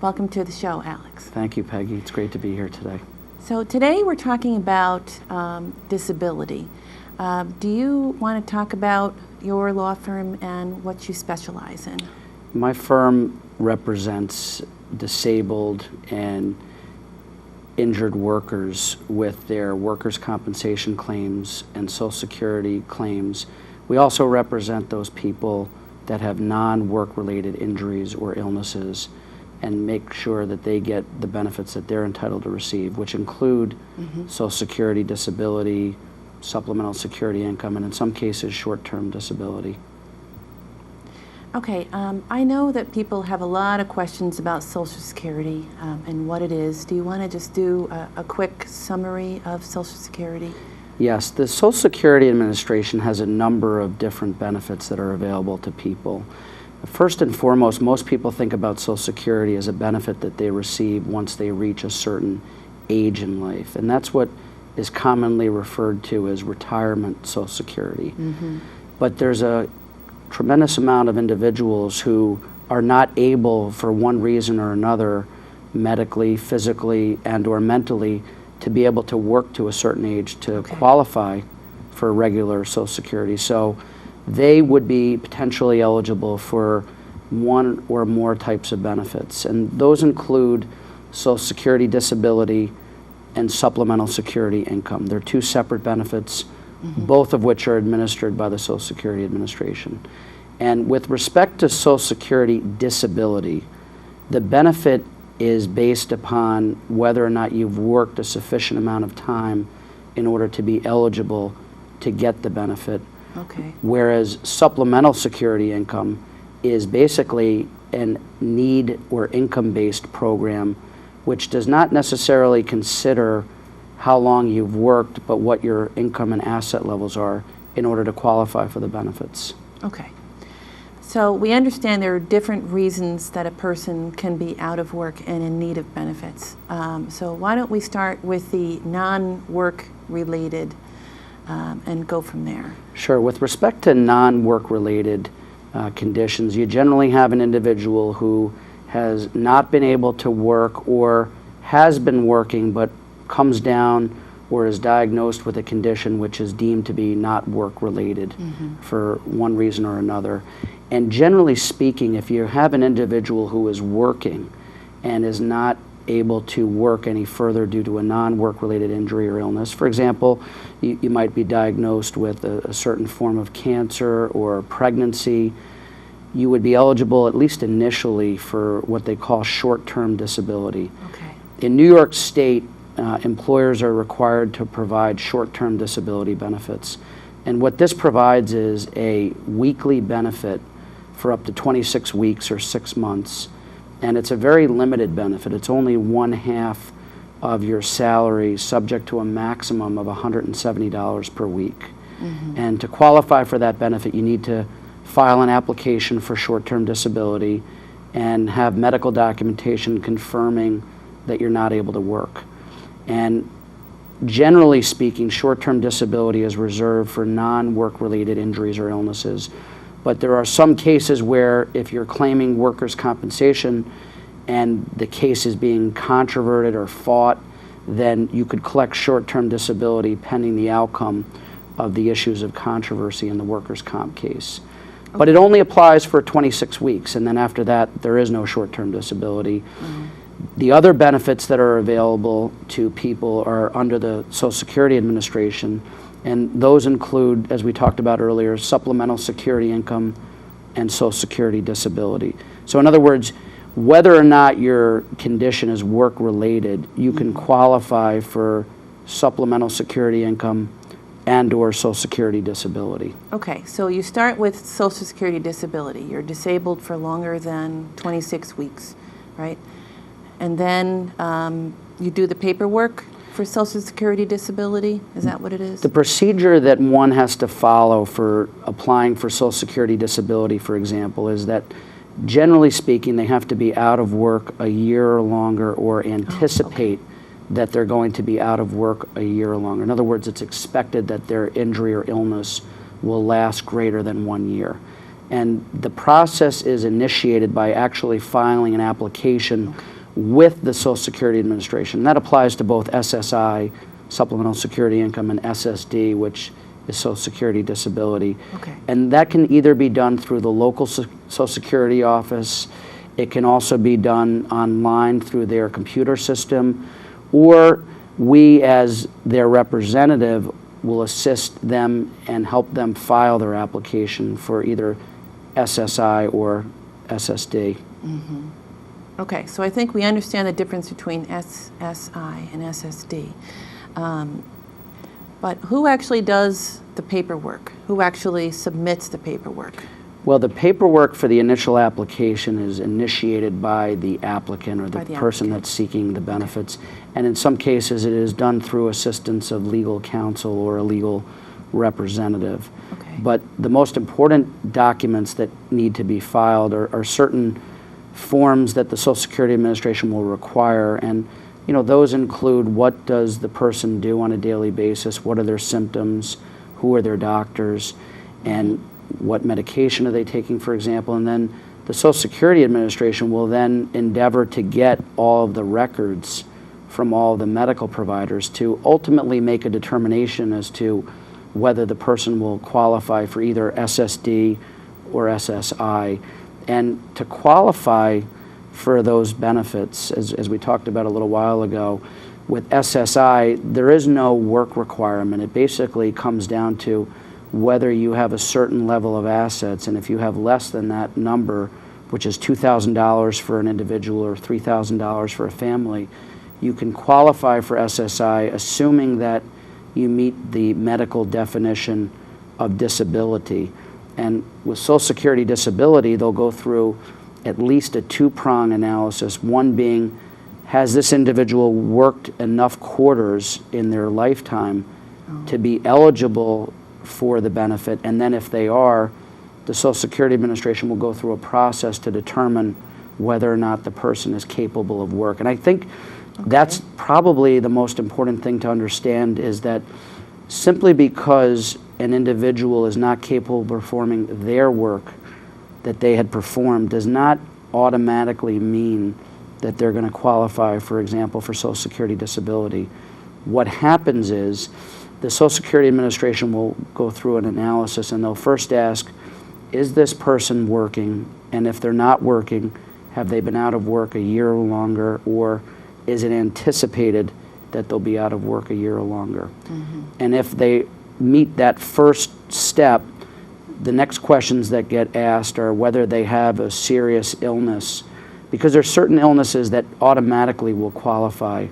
Welcome to the show, Alex. Thank you, Peggy. It's great to be here today. So today we're talking about disability. Do you want to talk about your law firm and what you specialize in? My firm represents disabled and injured workers with their workers' compensation claims and Social Security claims. We also represent those people that have non-work-related injuries or illnesses and make sure that they get the benefits that they're entitled to receive, which include Social Security, disability, supplemental security income, and in some cases, short-term disability. Okay, I know that people have a lot of questions about Social Security and what it is. Do you want to just do a quick summary of Social Security? Yes, the Social Security Administration has a number of different benefits that are available to people. First and foremost, most people think about Social Security as a benefit that they receive once they reach a certain age in life, and that's what is commonly referred to as retirement Social Security. But there's a tremendous amount of individuals who are not able, for one reason or another, medically, physically, and or mentally, to be able to work to a certain age to qualify for regular Social Security. So they would be potentially eligible for one or more types of benefits. And those include Social Security disability and supplemental security income. They're two separate benefits, both of which are administered by the Social Security Administration. And with respect to Social Security disability, the benefit is based upon whether or not you've worked a sufficient amount of time in order to be eligible to get the benefit. Whereas supplemental security income is basically a need or income-based program which does not necessarily consider how long you've worked, but what your income and asset levels are in order to qualify for the benefits. Okay. So we understand there are different reasons that a person can be out of work and in need of benefits. So why don't we start with the non-work related and go from there? Sure. With respect to non-work related conditions, you generally have an individual who has not been able to work or has been working but comes down or is diagnosed with a condition which is deemed to be not work related for one reason or another. And generally speaking, if you have an individual who is working and is not able to work any further due to a non-work related injury or illness, for example, you might be diagnosed with a certain form of cancer or pregnancy, you would be eligible at least initially for what they call short-term disability. In New York State, employers are required to provide short-term disability benefits. And what this provides is a weekly benefit for up to 26 weeks or 6 months. And it's a very limited benefit. It's only 1/2 of your salary, subject to a maximum of $170 per week. And to qualify for that benefit, you need to file an application for short-term disability and have medical documentation confirming that you're not able to work. And generally speaking, short-term disability is reserved for non-work related injuries or illnesses. But there are some cases where if you're claiming workers' compensation and the case is being controverted or fought, then you could collect short-term disability pending the outcome of the issues of controversy in the workers' comp case. But it only applies for 26 weeks, and then after that, there is no short-term disability. The other benefits that are available to people are under the Social Security Administration, and those include, as we talked about earlier, supplemental security income and Social Security disability. So in other words, whether or not your condition is work-related, you can qualify for supplemental security income and or Social Security disability. Okay, so you start with Social Security disability. You're disabled for longer than 26 weeks, right? And then you do the paperwork for Social Security disability? Is that what it is? The procedure that one has to follow for applying for Social Security disability, for example, is that generally speaking, they have to be out of work a year or longer or anticipate that they're going to be out of work a year or longer. In other words, it's expected that their injury or illness will last greater than 1 year. And the process is initiated by actually filing an application with the Social Security Administration. That applies to both SSI, Supplemental Security Income, and SSD, which is Social Security Disability. Okay. And that can either be done through the local Social Security office. It can also be done online through their computer system, or we as their representative will assist them and help them file their application for either SSI or SSD. Mm-hmm. Okay, so I think we understand the difference between SSI and SSD. But who actually does the paperwork? Who actually submits the paperwork? Well, the paperwork for the initial application is initiated by the applicant or the person that's seeking the benefits. Okay. And in some cases, it is done through assistance of legal counsel or a legal representative. Okay. But the most important documents that need to be filed are certain forms that the Social Security Administration will require. And those include what does the person do on a daily basis, what are their symptoms, who are their doctors, and what medication are they taking, for example. And then the Social Security Administration will then endeavor to get all of the records from all of the medical providers to ultimately make a determination as to whether the person will qualify for either SSD or SSI. And to qualify for those benefits, as we talked about a little while ago, with SSI, there is no work requirement. It basically comes down to whether you have a certain level of assets, and if you have less than that number, which is $2,000 for an individual or $3,000 for a family, you can qualify for SSI, assuming that you meet the medical definition of disability. And with Social Security Disability, they'll go through at least a two-prong analysis, one being, has this individual worked enough quarters in their lifetime to be eligible for the benefit? And then if they are, the Social Security Administration will go through a process to determine whether or not the person is capable of work. And I think that's probably the most important thing to understand, is that simply because an individual is not capable of performing their work that they had performed does not automatically mean that they're going to qualify, for example, for Social Security Disability. What happens is the Social Security Administration will go through an analysis, and they'll first ask, is this person working? And if they're not working, have they been out of work a year or longer, or is it anticipated that they'll be out of work a year or longer? Mm-hmm. And if they meet that first step, the next questions that get asked are whether they have a serious illness, because there are certain illnesses that automatically will qualify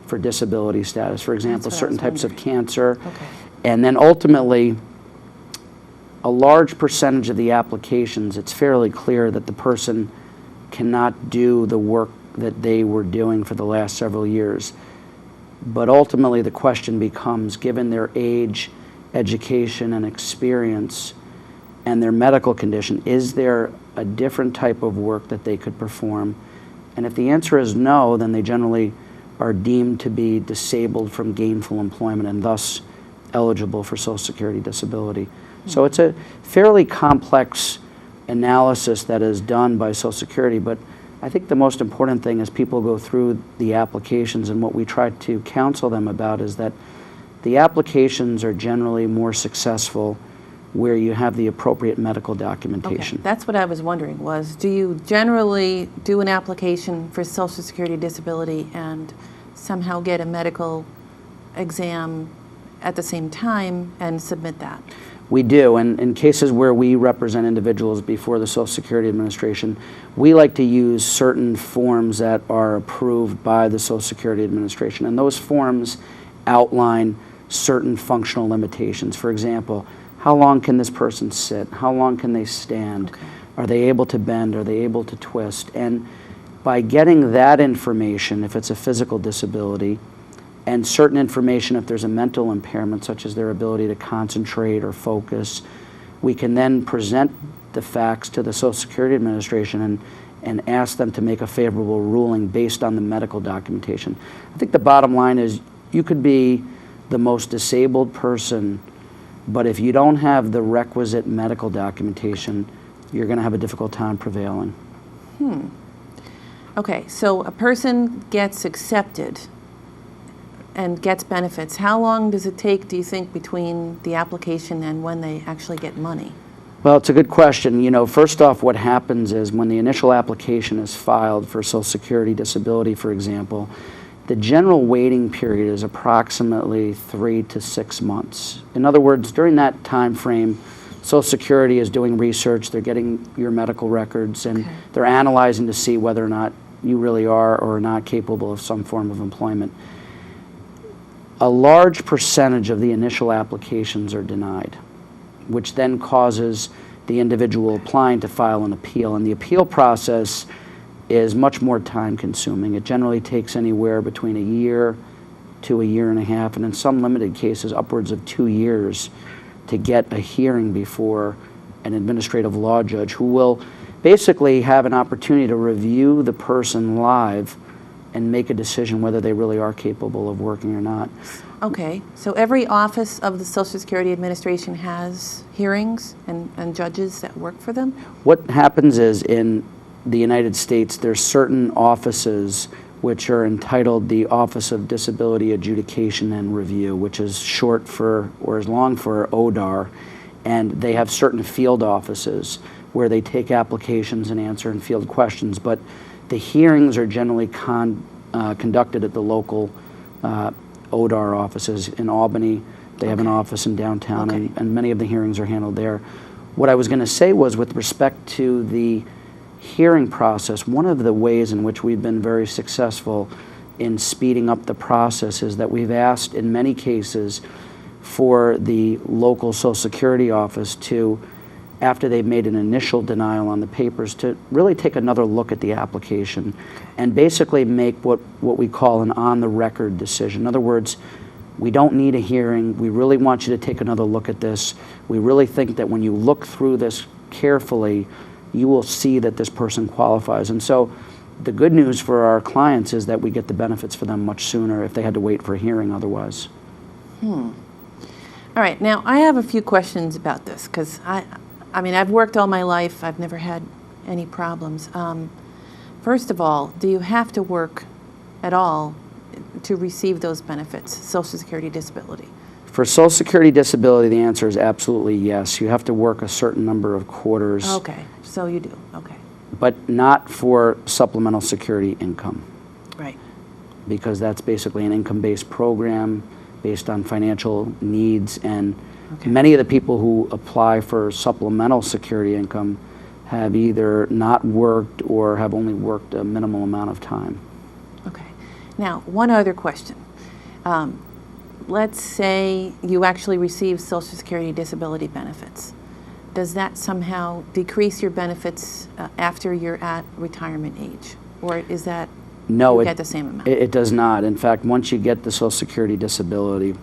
for disability status. For example, certain types of cancer. Okay. And then ultimately, a large percentage of the applications, it's fairly clear that the person cannot do the work that they were doing for the last several years. But ultimately, the question becomes, given their age, education, and experience, and their medical condition, is there a different type of work that they could perform? And if the answer is no, then they generally are deemed to be disabled from gainful employment and thus eligible for Social Security Disability. Mm-hmm. So it's a fairly complex analysis that is done by Social Security, but I think the most important thing as people go through the applications, and what we try to counsel them about, is that the applications are generally more successful where you have the appropriate medical documentation. Okay. That's what I was wondering, was do you generally do an application for Social Security Disability and somehow get a medical exam at the same time and submit that? We do, and in cases where we represent individuals before the Social Security Administration, we like to use certain forms that are approved by the Social Security Administration, and those forms outline certain functional limitations. For example, how long can this person sit? How long can they stand? Okay. Are they able to bend? Are they able to twist? And by getting that information, if it's a physical disability, and certain information if there's a mental impairment, such as their ability to concentrate or focus, we can then present the facts to the Social Security Administration and ask them to make a favorable ruling based on the medical documentation. I think the bottom line is, you could be the most disabled person, but if you don't have the requisite medical documentation, you're going to have a difficult time prevailing. Okay, so a person gets accepted and gets benefits. How long does it take, do you think, between the application and when they actually get money? Well, it's a good question. You know, first off, what happens is when the initial application is filed for Social Security disability, for example, the general waiting period is approximately 3 to 6 months. In other words, during that time frame, Social Security is doing research, they're getting your medical records, and they're analyzing to see whether or not you really are or are not capable of some form of employment. A large percentage of the initial applications are denied, which then causes the individual applying to file an appeal. And the appeal process is much more time consuming. It generally takes anywhere between a year to a year and a half, and in some limited cases upwards of 2 years to get a hearing before an administrative law judge who will basically have an opportunity to review the person live and make a decision whether they really are capable of working or not. Okay, so every office of the Social Security Administration has hearings and judges that work for them? What happens is in the United States, there's certain offices which are entitled the Office of Disability Adjudication and Review, which is short for, or is long for, ODAR, and they have certain field offices where they take applications and answer and field questions, but the hearings are generally conducted at the local ODAR offices. In Albany, they have an office in downtown, and many of the hearings are handled there. What I was going to say was, with respect to the hearing process, one of the ways in which we've been very successful in speeding up the process is that we've asked, in many cases, for the local Social Security office to, after they've made an initial denial on the papers, to really take another look at the application and basically make what we call an on-the-record decision. In other words, we don't need a hearing. We really want you to take another look at this. We really think that when you look through this carefully, you will see that this person qualifies. And so the good news for our clients is that we get the benefits for them much sooner if they had to wait for a hearing otherwise. All right, now I have a few questions about this, because I mean, I've worked all my life. I've never had any problems. First of all, do you have to work at all to receive those benefits, Social Security disability? For Social Security disability, the answer is absolutely yes. You have to work a certain number of quarters. Okay, so you do, okay. But not for supplemental security income. Right. Because that's basically an income-based program based on financial needs, and many of the people who apply for supplemental security income have either not worked or have only worked a minimal amount of time. Okay. Now, one other question. Let's say you actually receive Social Security disability benefits. Does that somehow decrease your benefits after you're at retirement age? Or is that you get the same amount? It does not. In fact, once you get the Social Security disability,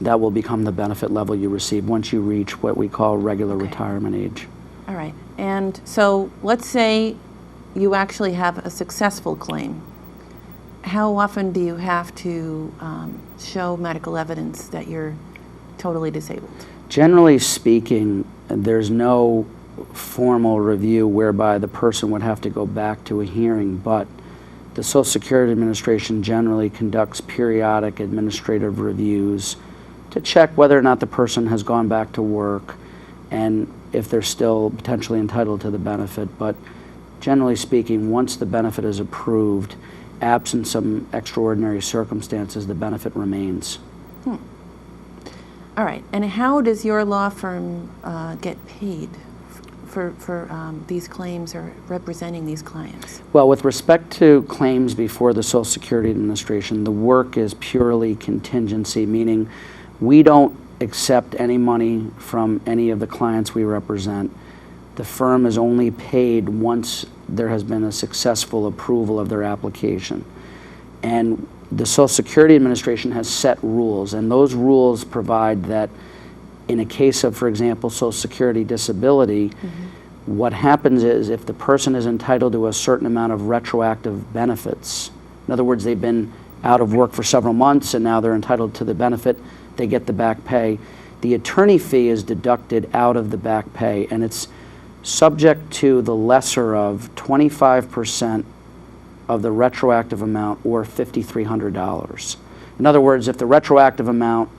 that will become the benefit level you receive once you reach what we call regular retirement age. All right. And so let's say you actually have a successful claim. How often do you have to show medical evidence that you're totally disabled? Generally speaking, there's no formal review whereby the person would have to go back to a hearing, but the Social Security Administration generally conducts periodic administrative reviews to check whether or not the person has gone back to work and if they're still potentially entitled to the benefit. But generally speaking, once the benefit is approved, absent some extraordinary circumstances, the benefit remains. All right. And how does your law firm get paid for these claims or representing these clients? Well, with respect to claims before the Social Security Administration, the work is purely contingency, meaning we don't accept any money from any of the clients we represent. The firm is only paid once there has been a successful approval of their application. And the Social Security Administration has set rules, and those rules provide that in a case of, for example, Social Security disability, what happens is if the person is entitled to a certain amount of retroactive benefits, in other words, they've been out of work for several months and now they're entitled to the benefit, they get the back pay. The attorney fee is deducted out of the back pay, and it's subject to the lesser of 25% of the retroactive amount or $5,300. In other words, if the retroactive amount,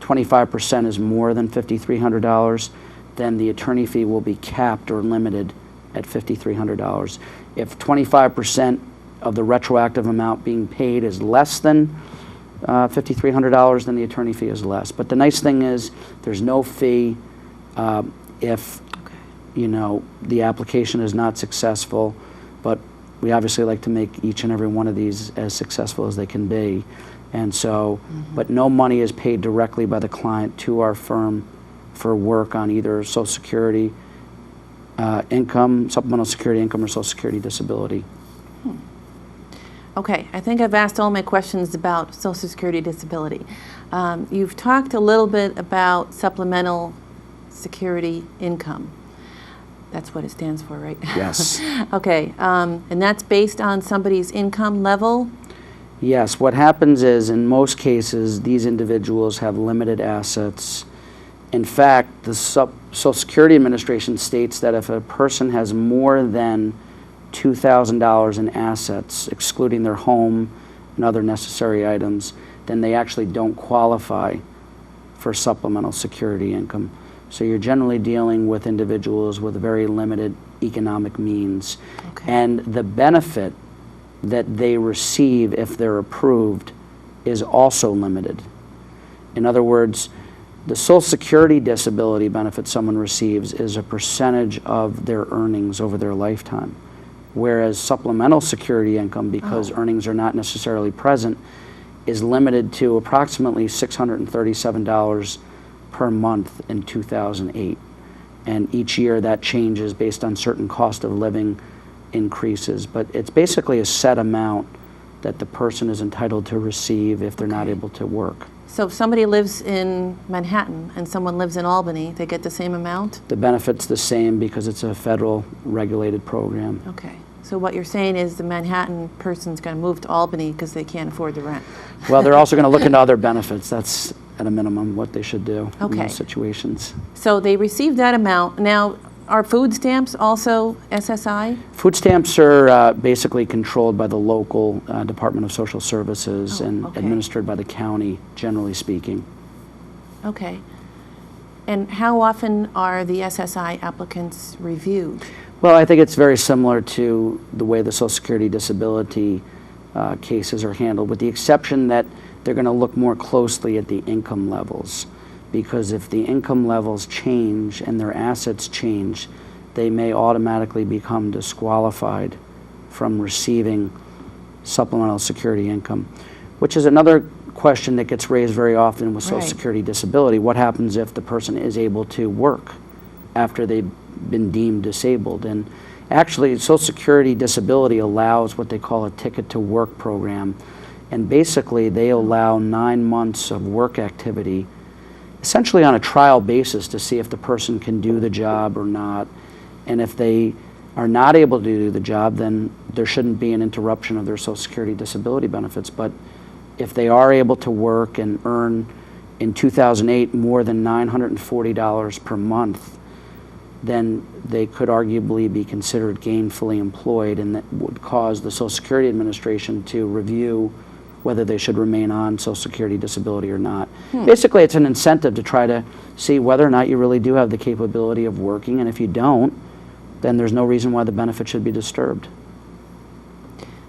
25% is more than $5,300, then the attorney fee will be capped or limited at $5,300. If 25% of the retroactive amount being paid is less than $5,300, then the attorney fee is less. But the nice thing is there's no fee if the application is not successful, but we obviously like to make each and every one of these as successful as they can be. And so, but no money is paid directly by the client to our firm for work on either Social Security income, supplemental security income, or Social Security disability. Okay, I think I've asked all my questions about Social Security disability. You've talked a little bit about supplemental security income. That's what it stands for, right? Yes. Okay, and that's based on somebody's income level? Yes, what happens is in most cases these individuals have limited assets. In fact, the Social Security Administration states that if a person has more than $2,000 in assets, excluding their home and other necessary items, then they actually don't qualify for supplemental security income. So you're generally dealing with individuals with very limited economic means. Okay. And the benefit that they receive if they're approved is also limited. In other words, the Social Security disability benefit someone receives is a percentage of their earnings over their lifetime, whereas supplemental security income, because earnings are not necessarily present, is limited to approximately $637 per month in 2008. And each year that changes based on certain cost of living increases. But it's basically a set amount that the person is entitled to receive if they're not able to work. So if somebody lives in Manhattan and someone lives in Albany, they get the same amount? The benefit's the same because it's a federal regulated program. Okay. So what you're saying is the Manhattan person's going to move to Albany because they can't afford the rent. Well, they're also going to look into other benefits. That's at a minimum what they should do in Okay. those situations. So they receive that amount. Now, are food stamps also SSI? Food stamps are basically controlled by the local Department of Social Services and administered by the county, generally speaking. Okay. And how often are the SSI applicants reviewed? Well, I think it's very similar to the way the Social Security disability cases are handled, with the exception that they're going to look more closely at the income levels. Because if the income levels change and their assets change, they may automatically become disqualified from receiving supplemental security income, which is another question that gets raised very often with Social Security disability. What happens if the person is able to work after they've been deemed disabled? And actually, Social Security disability allows what they call a ticket to work program. And basically, they allow 9 months of work activity, essentially on a trial basis, to see if the person can do the job or not. And if they are not able to do the job, then there shouldn't be an interruption of their Social Security disability benefits. But if they are able to work and earn in 2008 more than $940 per month, then they could arguably be considered gainfully employed, and that would cause the Social Security Administration to review whether they should remain on Social Security disability or not. Basically, it's an incentive to try to see whether or not you really do have the capability of working, and if you don't, then there's no reason why the benefit should be disturbed.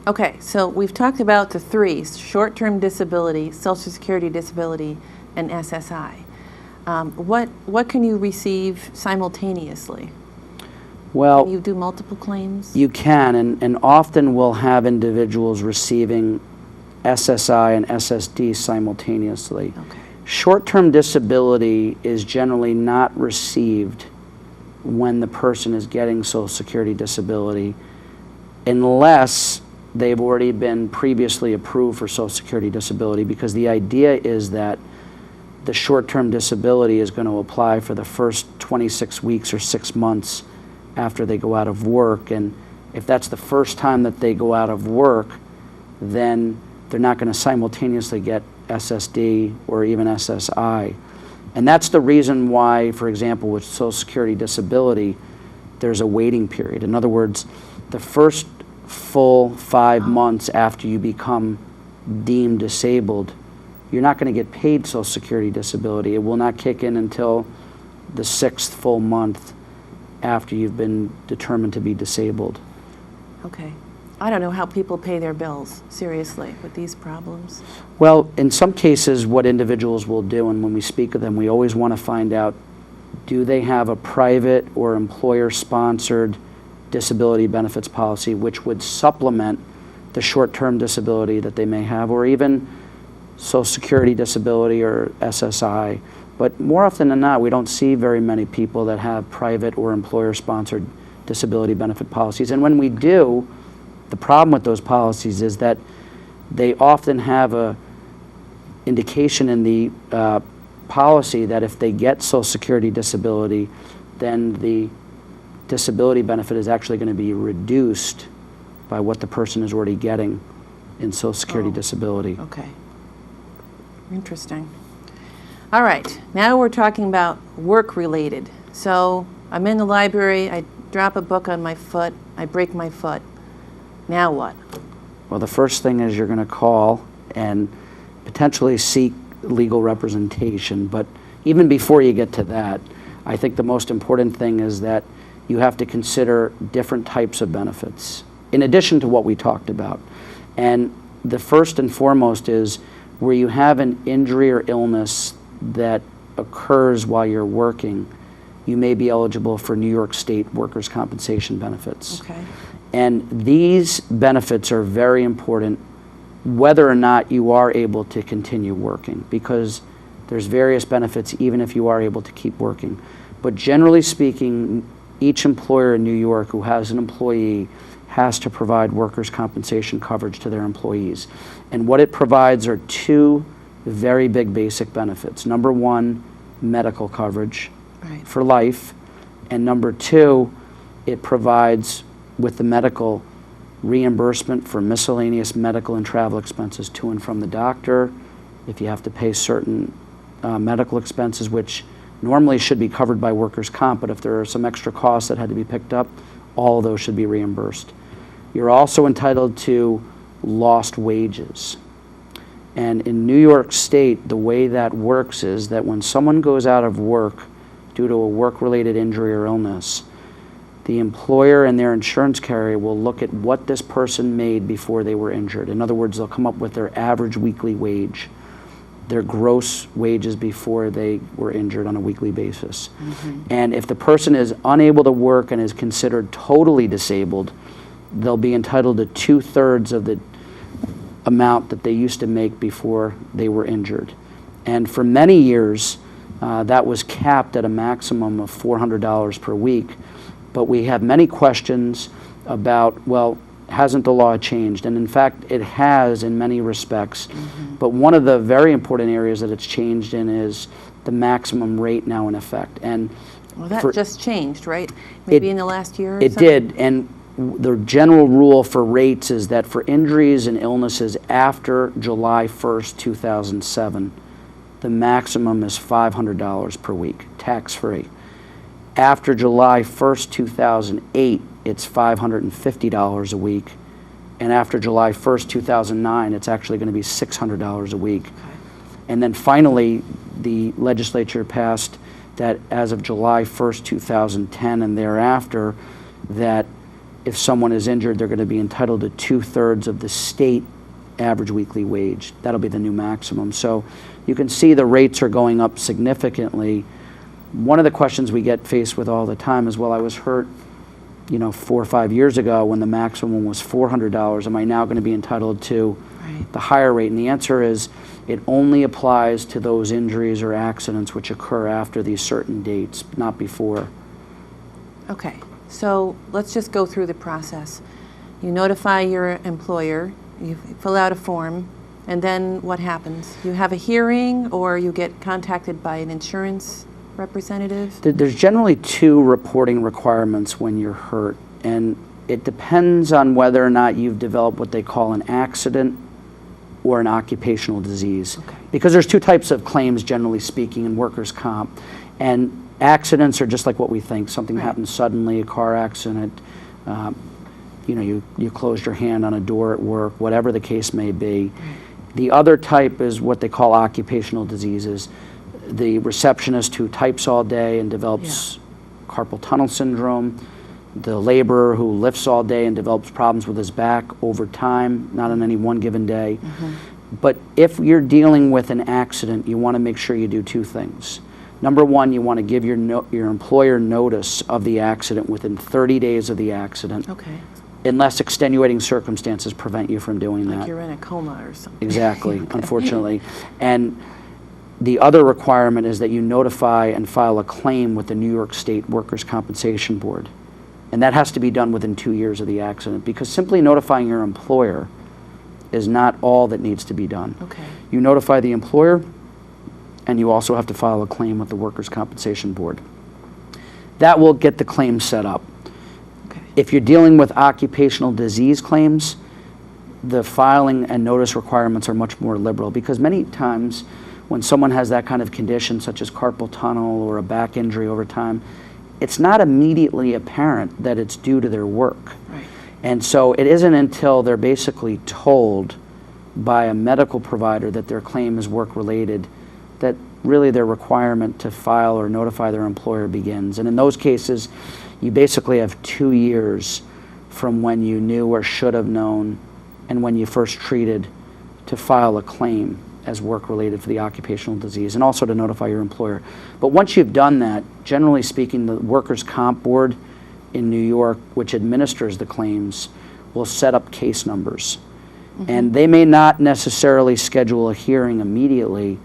Okay, so we've talked about the three: short-term disability, Social Security disability, and SSI. What can you receive simultaneously? Well, Can you do multiple claims? you can, and often we'll have individuals receiving SSI and SSD simultaneously. Okay. Short-term disability is generally not received when the person is getting Social Security disability unless they've already been previously approved for Social Security disability, because the idea is that the short-term disability is going to apply for the first 26 weeks or 6 months after they go out of work. And if that's the first time that they go out of work, then they're not going to simultaneously get SSD or even SSI. And that's the reason why, for example, with Social Security disability, there's a waiting period. In other words, the first full 5 months after you become deemed disabled, you're not going to get paid Social Security disability. It will not kick in until the 6th full month after you've been determined to be disabled. Okay. I don't know how people pay their bills, seriously, with these problems. Well, in some cases, what individuals will do, and when we speak with them, we always want to find out, do they have a private or employer-sponsored disability benefits policy which would supplement the short-term disability that they may have, or even Social Security disability or SSI. But more often than not, we don't see very many people that have private or employer-sponsored disability benefit policies. And when we do, the problem with those policies is that they often have a indication in the policy that if they get Social Security disability, then the disability benefit is actually going to be reduced by what the person is already getting in Social Security disability. Okay. Interesting. All right. Now we're talking about work-related. So I'm in the library, I drop a book on my foot, I break my foot. Now what? Well, the first thing is you're going to call and potentially seek legal representation. But even before you get to that, I think the most important thing is that you have to consider different types of benefits, in addition to what we talked about. And the first and foremost is where you have an injury or illness that occurs while you're working, you may be eligible for New York State workers' compensation benefits. Okay. And these benefits are very important whether or not you are able to continue working, because there's various benefits even if you are able to keep working. But generally speaking, each employer in New York who has an employee has to provide workers' compensation coverage to their employees. And what it provides are two very big basic benefits. Number one, medical coverage for life. And number two, it provides, with the medical, reimbursement for miscellaneous medical and travel expenses to and from the doctor, if you have to pay certain medical expenses, which normally should be covered by workers' comp, but if there are some extra costs that had to be picked up, all of those should be reimbursed. You're also entitled to lost wages. And in New York State, the way that works is that when someone goes out of work due to a work-related injury or illness, the employer and their insurance carrier will look at what this person made before they were injured. In other words, they'll come up with their average weekly wage, their gross wages before they were injured on a weekly basis. And if the person is unable to work and is considered totally disabled, they'll be entitled to 2/3 of the amount that they used to make before they were injured. And for many years, that was capped at a maximum of $400 per week. But we have many questions about, well, hasn't the law changed? And in fact, it has in many respects. But one of the very important areas that it's changed in is the maximum rate now in effect. And well, that just changed, right? Maybe in the last year or It did. And the general rule for rates is that for injuries and illnesses after July 1st, 2007, the maximum is $500 per week, tax-free. After July 1st, 2008, it's $550 a week. And after July 1st, 2009, it's actually going to be $600 a week. And then finally, the legislature passed that as of July 1st, 2010 and thereafter, that if someone is injured, they're going to be entitled to 2/3 of the state average weekly wage. That'll be the new maximum. So you can see the rates are going up significantly. One of the questions we get faced with all the time is, well, I was hurt, 4 or 5 years ago when the maximum was $400. Am I now going to be entitled to the higher rate? And the answer is it only applies to those injuries or accidents which occur after these certain dates, not before. Okay, so let's just go through the process. You notify your employer, you fill out a form, and then what happens? You have a hearing, or you get contacted by an insurance representative? There's generally 2 reporting requirements when you're hurt, and it depends on whether or not you've developed what they call an accident or an occupational disease. Okay. Because there's 2 types of claims, generally speaking, in workers' comp. And Accidents are just like what we think. Something Right. happens suddenly, a car accident, you closed your hand on a door at work, whatever the case may be. The other type is what they call occupational diseases. The receptionist who types all day and develops carpal tunnel syndrome, the laborer who lifts all day and develops problems with his back over time, not on any one given day. But if you're dealing with an accident, you want to make sure you do two things. Number one, you want to give your employer notice of the accident within 30 days of the accident, Okay. unless extenuating circumstances prevent you from doing Like that. you're in a coma or something. Exactly, unfortunately. And the other requirement is that you notify and file a claim with the New York State Workers' Compensation Board. And that has to be done within 2 years of the accident, because simply notifying your employer is not all that needs to be done. Okay. You notify the employer, and you also have to file a claim with the Workers' Compensation Board. That will get the claim set up. Okay. If you're dealing with occupational disease claims, the filing and notice requirements are much more liberal, because many times when someone has that kind of condition, such as carpal tunnel or a back injury over time, it's not immediately apparent that it's due to their work. Right. And so it isn't until they're basically told by a medical provider that their claim is work-related that really their requirement to file or notify their employer begins. And in those cases, you basically have 2 years from when you knew or should have known and when you first treated to file a claim as work-related for the occupational disease, and also to notify your employer. But once you've done that, generally speaking, the Workers' Comp Board in New York, which administers the claims, will set up case numbers. And they may not necessarily schedule a hearing immediately,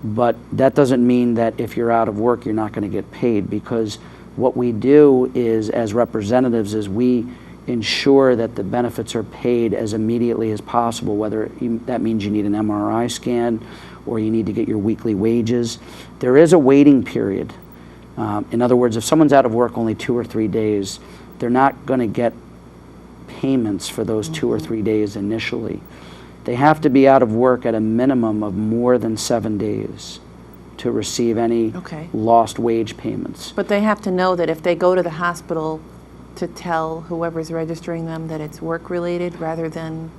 but that doesn't mean that if you're out of work, you're not going to get paid, because what we do is, as representatives, is we ensure that the benefits are paid as immediately as possible, whether that means you need an MRI scan or you need to get your weekly wages. There is a waiting period. In other words, if someone's out of work only 2 or 3 days, they're not going to get payments for those 2 or 3 days initially. They have to be out of work at a minimum of more than 7 days to receive any Okay. lost wage payments. But they have to know that if they go to the hospital, to tell whoever's registering them that it's work-related rather than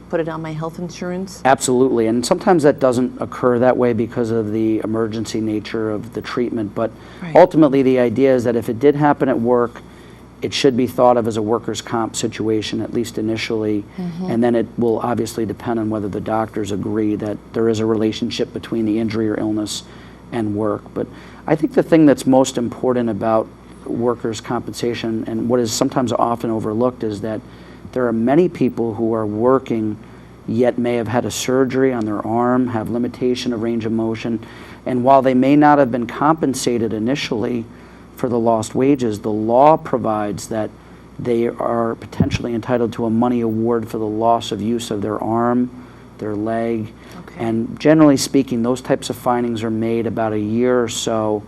put it on my health insurance? Absolutely, and sometimes that doesn't occur that way because of the emergency nature of the treatment, but Right. ultimately the idea is that if it did happen at work, it should be thought of as a workers' comp situation, at least initially, and then it will obviously depend on whether the doctors agree that there is a relationship between the injury or illness and work. But I think the thing that's most important about workers' compensation, and what is sometimes often overlooked, is that there are many people who are working yet may have had a surgery on their arm, have limitation of range of motion, and while they may not have been compensated initially for the lost wages, the law provides that they are potentially entitled to a money award for the loss of use of their arm, their leg, Okay. and generally speaking, those types of findings are made about a year or so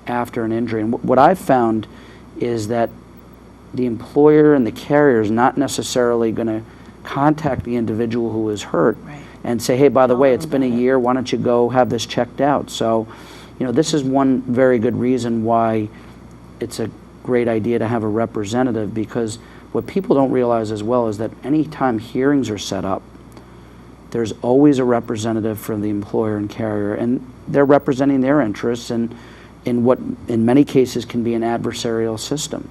after an injury. And what I've found is that the employer and the carrier is not necessarily going to contact the individual who is hurt Right. and say, hey, by the Tell way, them it's been a about it. year, why don't you go have this checked out? So, this is one very good reason why it's a great idea to have a representative, because what people don't realize as well is that anytime hearings are set up, there's always a representative from the employer and carrier, and they're representing their interests in what in many cases can be an adversarial system.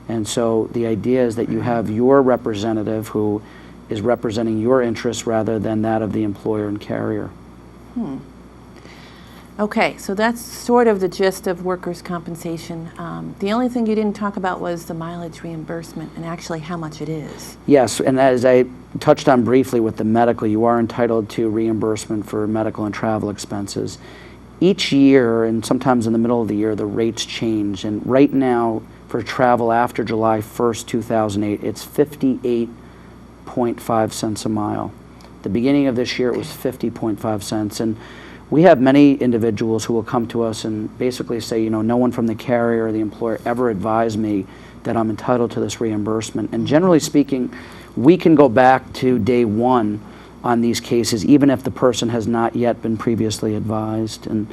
And so the idea is that you have your representative who is representing your interests rather than that of the employer and carrier. Okay, so that's sort of the gist of workers' compensation. The only thing you didn't talk about was the mileage reimbursement and actually how much it is. Yes, and as I touched on briefly with the medical, you are entitled to reimbursement for medical and travel expenses. Each year, and sometimes in the middle of the year, the rates change. And right now, for travel after July 1st, 2008, it's 58.5 cents a mile. The beginning of this year, it was 50.5 cents. And we have many individuals who will come to us and basically say, no one from the carrier or the employer ever advised me that I'm entitled to this reimbursement. And generally speaking, we can go back to day one on these cases, even if the person has not yet been previously advised. And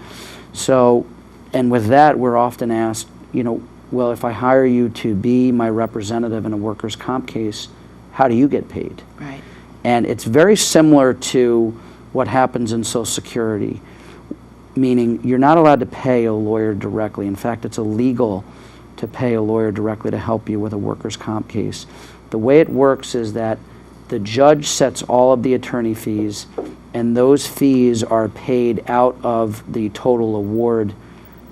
so And with that, we're often asked, well, if I hire you to be my representative in a workers' comp case, how do you get paid? Right. And it's very similar to what happens in Social Security, meaning you're not allowed to pay a lawyer directly. In fact, it's illegal to pay a lawyer directly to help you with a workers' comp case. The way it works is that the judge sets all of the attorney fees, and those fees are paid out of the total award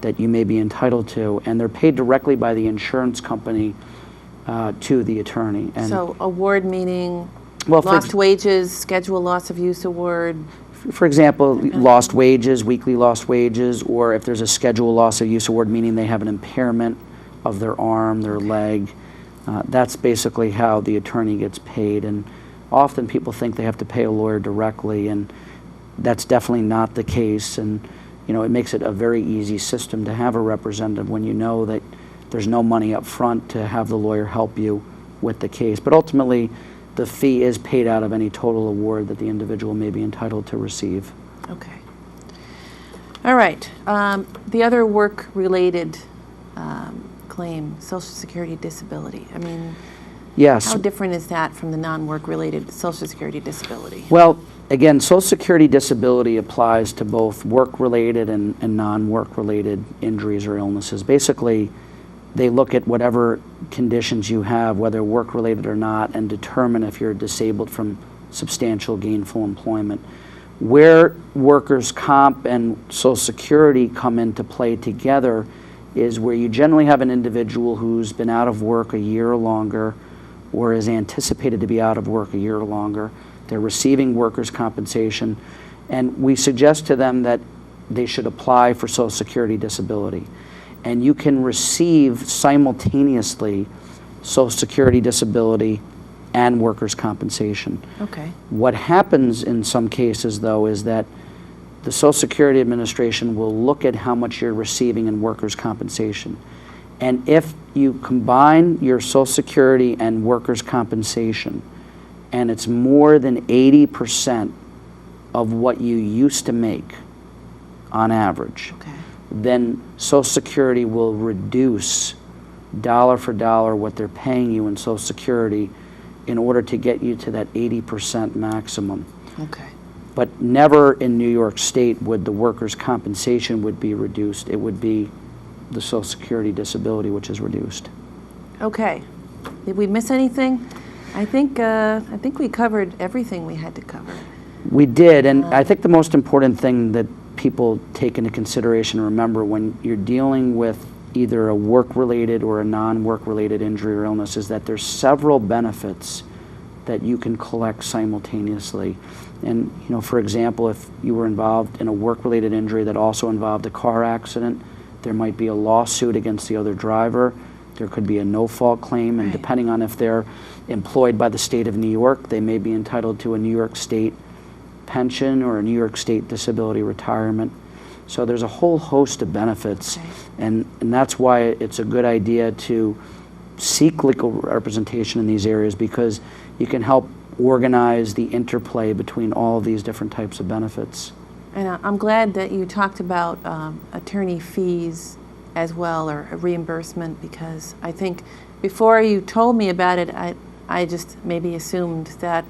that you may be entitled to, and they're paid directly by the insurance company to the attorney. And So award meaning well, lost wages, schedule loss of use award. for example, lost wages, weekly lost wages, or if there's a schedule loss of use award, meaning they have an impairment of their arm, their leg. That's basically how the attorney gets paid. And often people think they have to pay a lawyer directly, and that's definitely not the case. And it makes it a very easy system to have a representative when you know that there's no money up front to have the lawyer help you with the case. But ultimately, the fee is paid out of any total award that the individual may be entitled to receive. Okay. All right. The other work-related claim, Social Security disability. I mean, yes. How different is that from the non-work-related Social Security disability? Well, again, Social Security disability applies to both work-related and non-work-related injuries or illnesses. Basically, they look at whatever conditions you have, whether work-related or not, and determine if you're disabled from substantial gainful employment. Where workers' comp and Social Security come into play together is where you generally have an individual who's been out of work a year or longer, or is anticipated to be out of work a year or longer. They're receiving workers' compensation, and we suggest to them that they should apply for Social Security disability. And you can receive simultaneously Social Security disability and workers' compensation. Okay. What happens in some cases, though, is that the Social Security Administration will look at how much you're receiving in workers' compensation. And if you combine your Social Security and workers' compensation, and it's more than 80% of what you used to make on average, Okay. then Social Security will reduce dollar for dollar what they're paying you in Social Security in order to get you to that 80% maximum. Okay. But never in New York State would the workers' compensation would be reduced. It would be the Social Security disability which is reduced. Okay. Did we miss anything? I think we covered everything we had to cover. We did, and I think the most important thing that people take into consideration and remember when you're dealing with either a work-related or a non-work-related injury or illness is that there's several benefits that you can collect simultaneously. And for example, if you were involved in a work-related injury that also involved a car accident, there might be a lawsuit against the other driver. There could be a no-fault claim, and depending on if they're employed by the state of New York, they may be entitled to a New York State pension or a New York State disability retirement. So there's a whole host of benefits, and that's why it's a good idea to seek legal representation in these areas, because you can help organize the interplay between all of these different types of benefits. And I'm glad that you talked about attorney fees as well, or a reimbursement, because I think before you told me about it, I just maybe assumed that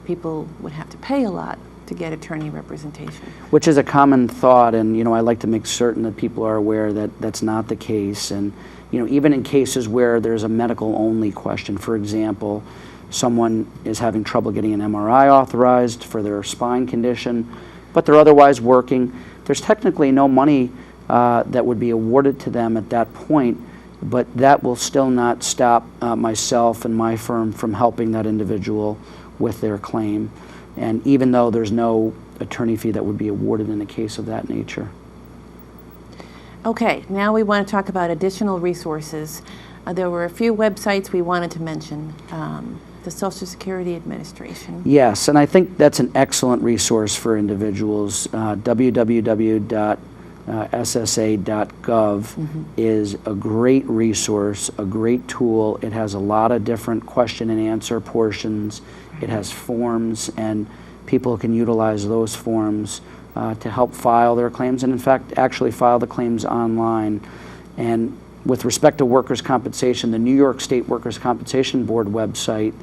people would have to pay a lot to get attorney representation. Which is a common thought, and I like to make certain that people are aware that that's not the case. And even in cases where there's a medical only question, for example, someone is having trouble getting an MRI authorized for their spine condition, but they're otherwise working, there's technically no money that would be awarded to them at that point, but that will still not stop myself and my firm from helping that individual with their claim. And even though there's no attorney fee that would be awarded in a case of that nature. Okay, now we want to talk about additional resources. There were a few websites we wanted to mention. The Social Security Administration. Yes, and I think that's an excellent resource for individuals. www.ssa.gov is a great resource, a great tool. It has a lot of different question and answer portions. It has forms, and people can utilize those forms to help file their claims, and in fact, actually file the claims online. And with respect to workers' compensation, the New York State Workers' Compensation Board website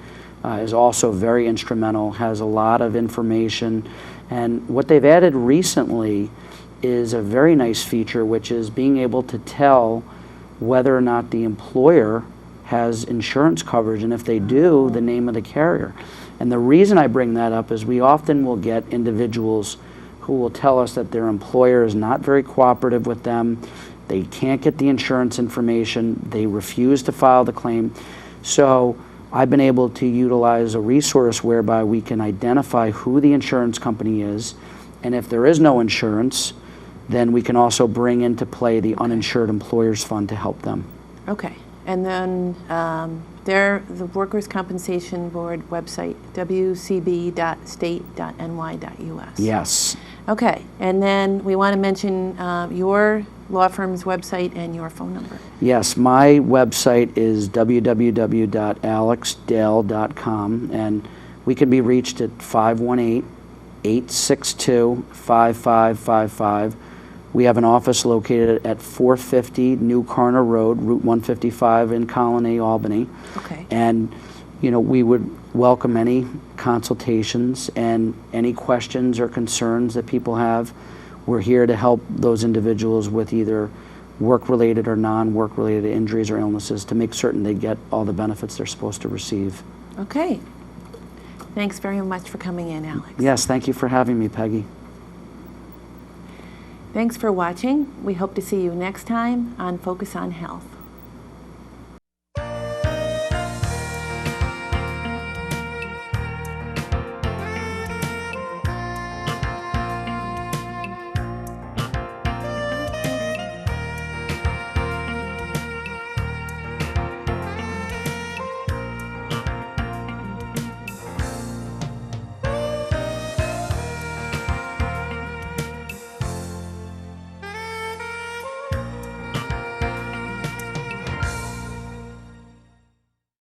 is also very instrumental, has a lot of information. And what they've added recently is a very nice feature, which is being able to tell whether or not the employer has insurance coverage, and if they do, the name of the carrier. And the reason I bring that up is we often will get individuals who will tell us that their employer is not very cooperative with them, they can't get the insurance information, they refuse to file the claim. So I've been able to utilize a resource whereby we can identify who the insurance company is, and if there is no insurance, then we can also bring into play the uninsured employers fund to help them. Okay. And then the Workers' Compensation Board website, wcb.state.ny.us. Yes. Okay. And then we want to mention your law firm's website and your phone number. Yes, my website is www.alexdell.com, and we can be reached at 518-862-5555. We have an office located at 450 New Carner Road, Route 155 in Colonie, Albany. Okay. And, you know, we would welcome any consultations and any questions or concerns that people have. We're here to help those individuals with either work-related or non-work-related injuries or illnesses to make certain they get all the benefits they're supposed to receive. Okay. Thanks very much for coming in, Alex. Yes, thank you for having me, Peggy. Thanks for watching. We hope to see you next time on Focus on Health.